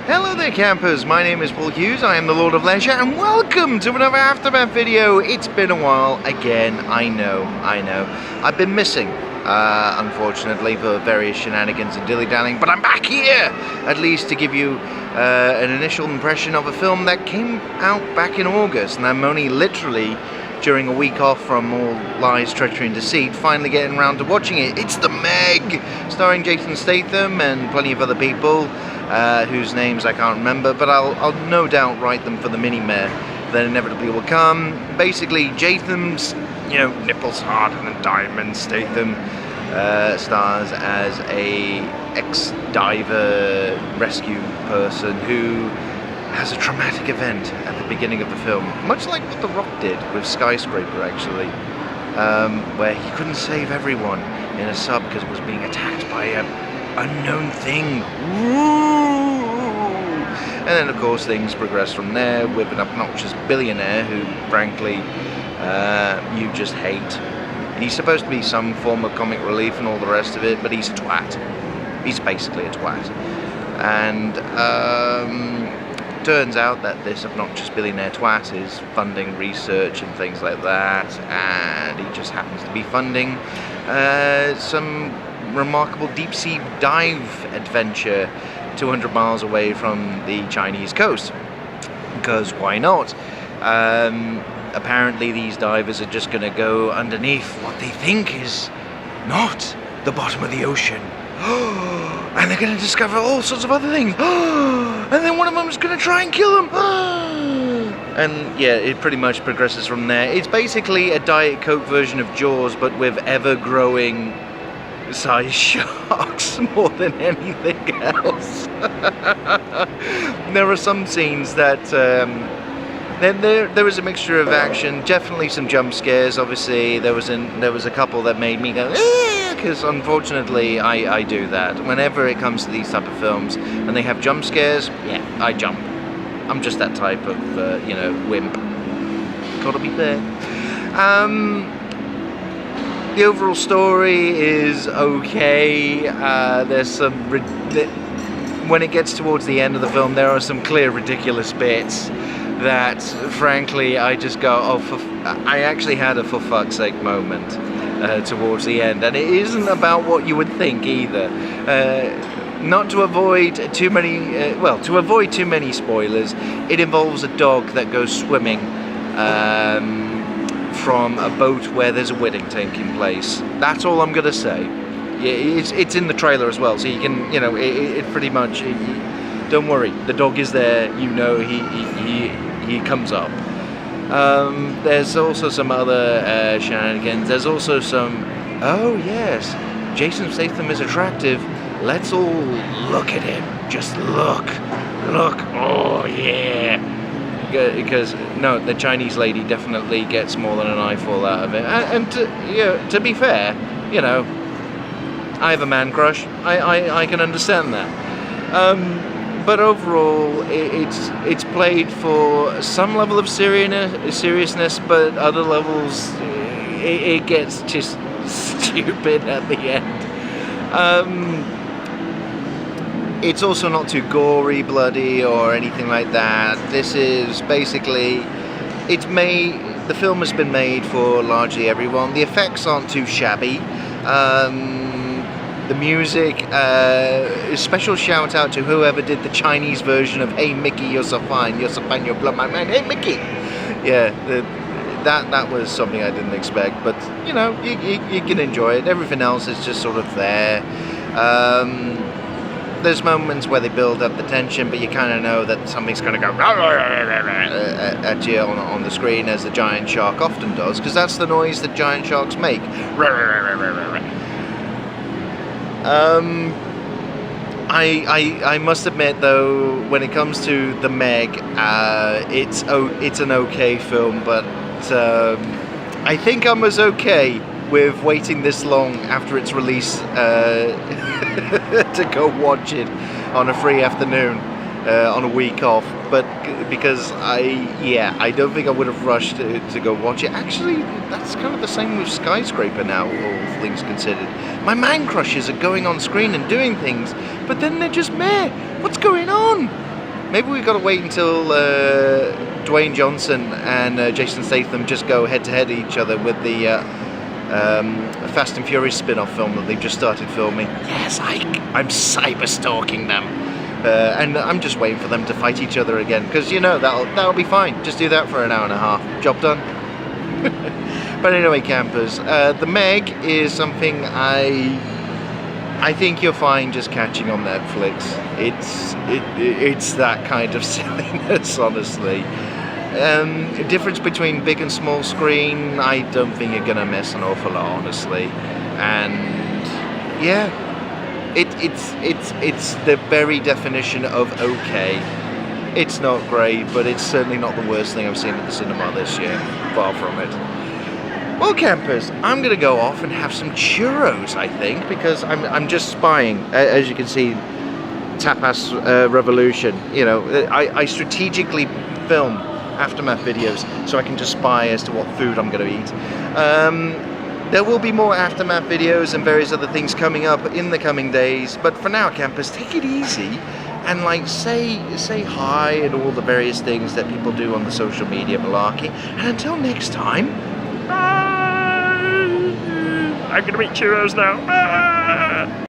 Hello there campers, my name is Paul Hughes, I am the Lord of Leisure, and welcome to another Aftermath video. It's been a while, again, I know. I've been missing, unfortunately, for various shenanigans and dilly-dallying, but I'm back here, at least to give you an initial impression of a film that came out back in August, and I'm only literally, during a week off from all lies, treachery and deceit, finally getting around to watching it. It's The Meg, starring Jason Statham and plenty of other people, whose names I can't remember, but I'll no doubt write them for the mini-mare that inevitably will come. Basically, Jason's, nipples harder than diamonds. Statham stars as a ex-diver rescue person who has a traumatic event at the beginning of the film, much like what The Rock did with Skyscraper, actually, where he couldn't save everyone in a sub because it was being attacked by an unknown thing. And then, of course, things progress from there with an obnoxious billionaire who, frankly, you just hate. He's supposed to be some form of comic relief and all the rest of it, but he's a twat. He's basically a twat. And turns out that this obnoxious billionaire twat is funding research and things like that, and he just happens to be funding some remarkable deep-sea dive adventure 200 miles away from the Chinese coast, because why not? Apparently these divers are just going to go underneath what they think is not the bottom of the ocean, and they're going to discover all sorts of other things, and then one of them is going to try and kill them, and yeah, it pretty much progresses from there. It's basically a Diet Coke version of Jaws, but with ever-growing size sharks more than anything else. There are some scenes that there was a mixture of action, definitely some jump scares. Obviously there was a couple that made me go because unfortunately I do that whenever it comes to these type of films and they have jump scares. Yeah, I jump. I'm just that type of wimp. Gotta be fair. The overall story is okay. There's some when it gets towards the end of the film, there are some clear ridiculous bits that, frankly, I just go, I actually had a for fuck's sake moment towards the end, and it isn't about what you would think either. Not to avoid too many, to avoid too many spoilers, it involves a dog that goes swimming from a boat where there's a wedding taking place. That's all I'm gonna say. Yeah, it's in the trailer as well, so you can, it pretty much. Don't worry, the dog is there. He comes up. There's also some other shenanigans. There's also some. Oh yes, Jason Statham is attractive. Let's all look at him. Just look. Oh yeah. Because no, the Chinese lady definitely gets more than an eyeful out of it. And to be fair, I have a man crush. I can understand that. But overall, it's played for some level of seriousness, but other levels, it gets just stupid at the end. It's also not too gory, bloody, or anything like that. This is basically, the film has been made for largely everyone. The effects aren't too shabby. The music, special shout out to whoever did the Chinese version of Hey Mickey, you're so fine, you blow my mind, hey Mickey! Yeah, that was something I didn't expect, but you can enjoy it. Everything else is just sort of there. There's moments where they build up the tension, but you kind of know that something's going to go at you on the screen, as the giant shark often does, because that's the noise that giant sharks make. I must admit, though, when it comes to The Meg, it's an okay film, but I think I'm as okay with waiting this long after its release to go watch it on a free afternoon on a week off, but because I don't think I would have rushed to go watch it. Actually, that's kind of the same with Skyscraper now, all things considered. My man crushes are going on screen and doing things, but then they're just meh. What's going on? maybe we've got to wait until Dwayne Johnson and Jason Statham just go head-to-head at each other with the Fast and Furious spin-off film that they've just started filming. Yes, I'm cyber-stalking them. And I'm just waiting for them to fight each other again, because, you know, that'll be fine. Just do that for an hour and a half. Job done. But anyway, campers, The Meg is something I think you'll find just catching on Netflix. It's that kind of silliness, honestly. The difference between big and small screen, I don't think you're gonna miss an awful lot, honestly. And yeah, it's the very definition of okay. It's not great, but it's certainly not the worst thing I've seen at the cinema this year. Far from it. Well, campers, I'm gonna go off and have some churros, I think, because I'm just spying. As you can see, Tapas Revolution. You know, I strategically film aftermath videos so I can just spy as to what food I'm going to eat. There will be more aftermath videos and various other things coming up in the coming days, but for now, campers, take it easy and like say hi and all the various things that people do on the social media malarkey. And until next time, bye! I'm gonna eat churros now. Bye!